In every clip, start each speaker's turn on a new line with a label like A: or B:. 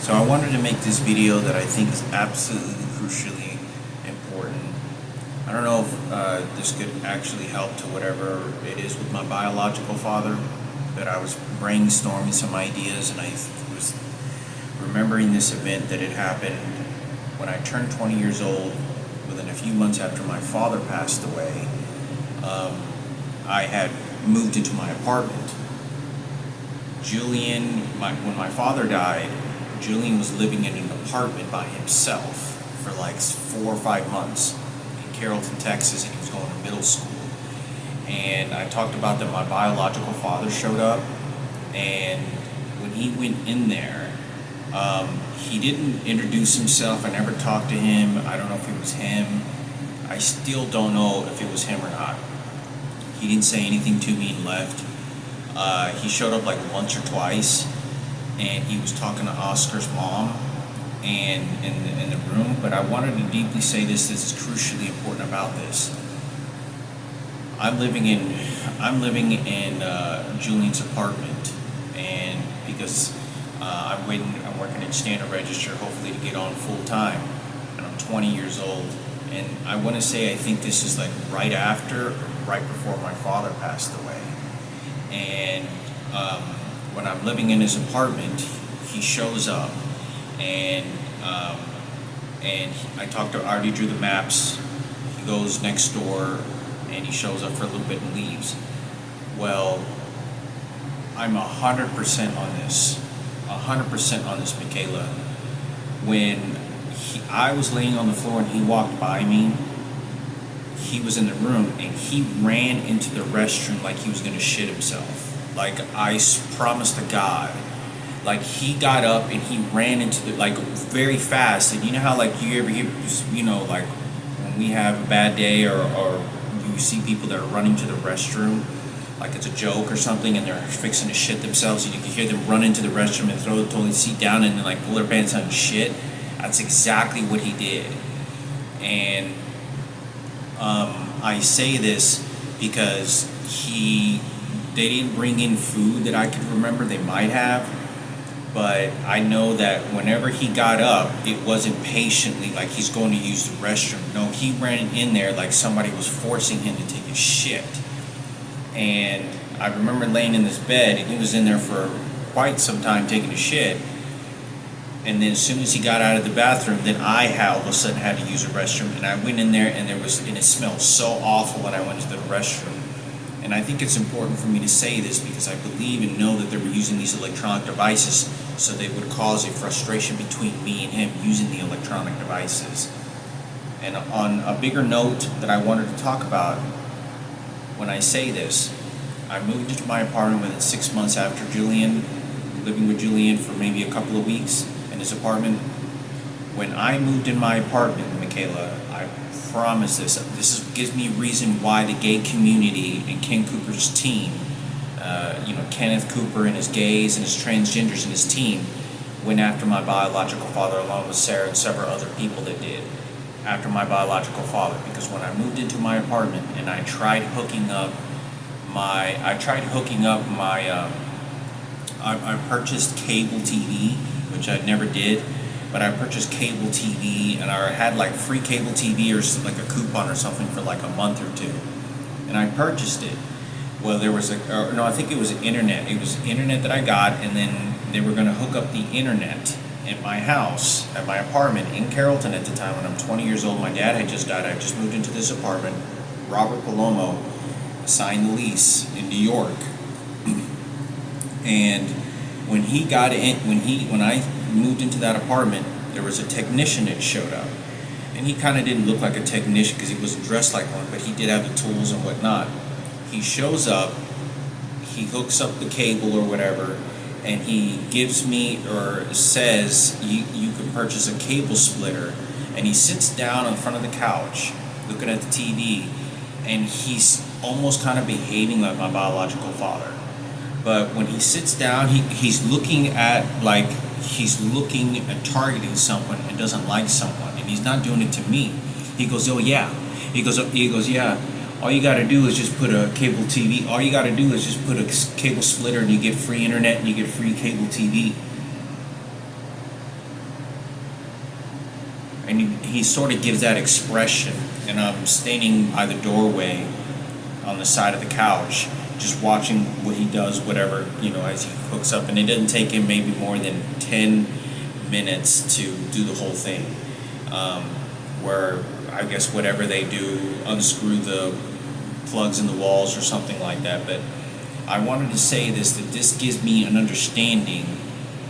A: So I wanted to make this video that I think is absolutely crucially important. I don't know if this could actually help to whatever it is with my biological father, but I was brainstorming some ideas and I was remembering this event that had happened when I turned 20 years old, within a few months after my father passed away. I had moved into my apartment. When my father died, Julian was living in an apartment by himself for like 4 or 5 months in Carrollton, Texas, and he was going to middle school. And I talked about that my biological father showed up, and when he went in there, he didn't introduce himself. I never talked to him. I don't know if it was him. I still don't know if it was him or not. He didn't say anything to me and left. He showed up like once or twice, and he was talking to Oscar's mom and in the room. But I wanted to deeply say this is crucially important about this. I'm living in Julian's apartment, and because I'm working at Standard Register, hopefully to get on full time, and I'm 20 years old. And I want to say I think this is like right after, or right before my father passed away. And when I'm living in his apartment, he shows up, and I already drew the maps. He goes next door, and he shows up for a little bit and leaves. Well, I'm 100% on this. 100% on this, Mikayla. When I was laying on the floor and he walked by me, he was in the room and he ran into the restroom like he was going to shit himself. Like, I promised to God. Like, he got up and he ran into the, like, very fast. And you know how, like, you ever hear, you know, like, when we have a bad day or you see people that are running to the restroom, like it's a joke or something, and they're fixing to shit themselves, and you can hear them run into the restroom and throw the toilet seat down and then, like, pull their pants down and shit. That's exactly what he did. And I say this because they didn't bring in food that I could remember. They might have, but I know that whenever he got up, it wasn't patiently like he's going to use the restroom. No, he ran in there like somebody was forcing him to take a shit. And I remember laying in this bed, and he was in there for quite some time taking a shit. And then as soon as he got out of the bathroom, then I all of a sudden had to use a restroom. And I went in there, and it smelled so awful when I went to the restroom. And I think it's important for me to say this because I believe and know that they were using these electronic devices so they would cause a frustration between me and him using the electronic devices. And on a bigger note that I wanted to talk about, when I say this, I moved into my apartment within 6 months after Julian, living with Julian for maybe a couple of weeks in his apartment. When I moved in my apartment, Mikayla, I promise this gives me reason why the gay community and Ken Cooper's team, Kenneth Cooper and his gays and his transgenders and his team, went after my biological father along with Sarah and several other people that did after my biological father. Because when I moved into my apartment and I tried hooking up I purchased cable TV, which I never did, but I purchased cable TV, and I had like free cable TV or like a coupon or something for like a month or two, and I purchased it. Well, there was I think it was internet. It was internet that I got, and then they were going to hook up the internet at my house, at my apartment in Carrollton at the time when I'm 20 years old. My dad had just died. I just moved into this apartment. Robert Palomo signed the lease in New York. And when I moved into that apartment, there was a technician that showed up. And he kind of didn't look like a technician because he wasn't dressed like one, but he did have the tools and whatnot. He shows up, he hooks up the cable or whatever, and he gives me, or says, you can purchase a cable splitter. And he sits down in front of the couch, looking at the TV, and he's almost kind of behaving like my biological father. But when he sits down, he's looking at targeting someone and doesn't like someone, and he's not doing it to me. He goes, oh yeah. He goes, yeah. All you got to do is just put a cable TV. All you got to do is just put a cable splitter, and you get free internet and you get free cable TV. and he sort of gives that expression. And I'm standing by the doorway on the side of the couch, just watching what he does, whatever, as he hooks up. And it doesn't take him maybe more than 10 minutes to do the whole thing. Where I guess whatever they do, unscrew the plugs in the walls or something like that. But I wanted to say that this gives me an understanding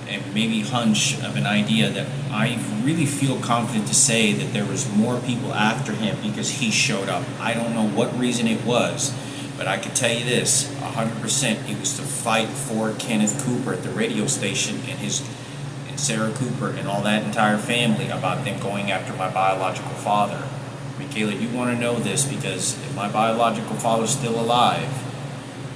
A: and maybe hunch of an idea that I really feel confident to say that there was more people after him because he showed up. I don't know what reason it was, but I can tell you this, 100%, it was to fight for Kenneth Cooper at the radio station and Sarah Cooper and all that entire family about them going after my biological father. Mikayla, you want to know this because if my biological father's still alive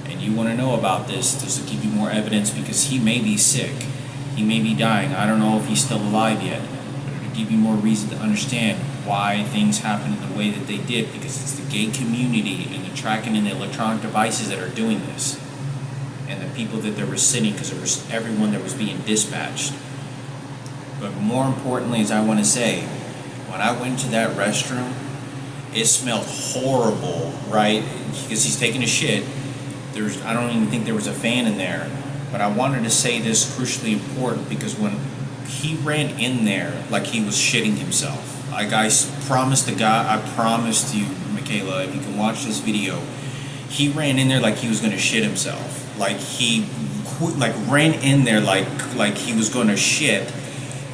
A: and you want to know about this will give you more evidence because he may be sick. He may be dying. I don't know if he's still alive yet, but it'll give you more reason to understand why things happen in the way that they did, because it's the gay community and the tracking and the electronic devices that are doing this, and the people that they were sitting, because it was everyone that was being dispatched. But more importantly, as I want to say, when I went to that restroom, it smelled horrible, right? Because he's taking a shit. I don't even think there was a fan in there. But I wanted to say this crucially important because when he ran in there like he was shitting himself, like I promised you, Mikayla, if you can watch this video, he ran in there like he was going to shit himself. Like he ran in there like he was going to shit.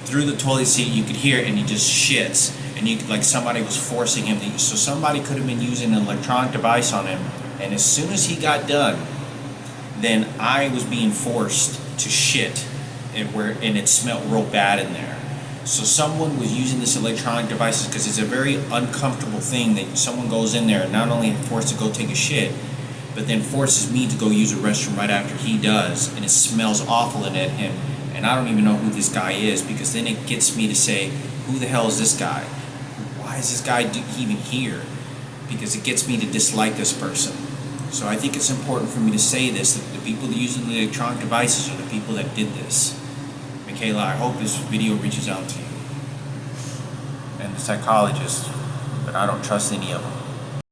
A: Through the toilet seat, you could hear it, and he just shits. And like somebody was forcing him to. So somebody could have been using an electronic device on him. And as soon as he got done, then I was being forced to shit, and it smelled real bad in there. So someone was using this electronic devices because it's a very uncomfortable thing that someone goes in there and not only forced to go take a shit, but then forces me to go use a restroom right after he does, and it smells awful in it. And I don't even know who this guy is, because then it gets me to say, who the hell is this guy? Why is this guy even here? Because it gets me to dislike this person. So I think it's important for me to say this, that the people that use the electronic devices are the people that did this. Mikayla, I hope this video reaches out to you. And the psychologist, but I don't trust any of them.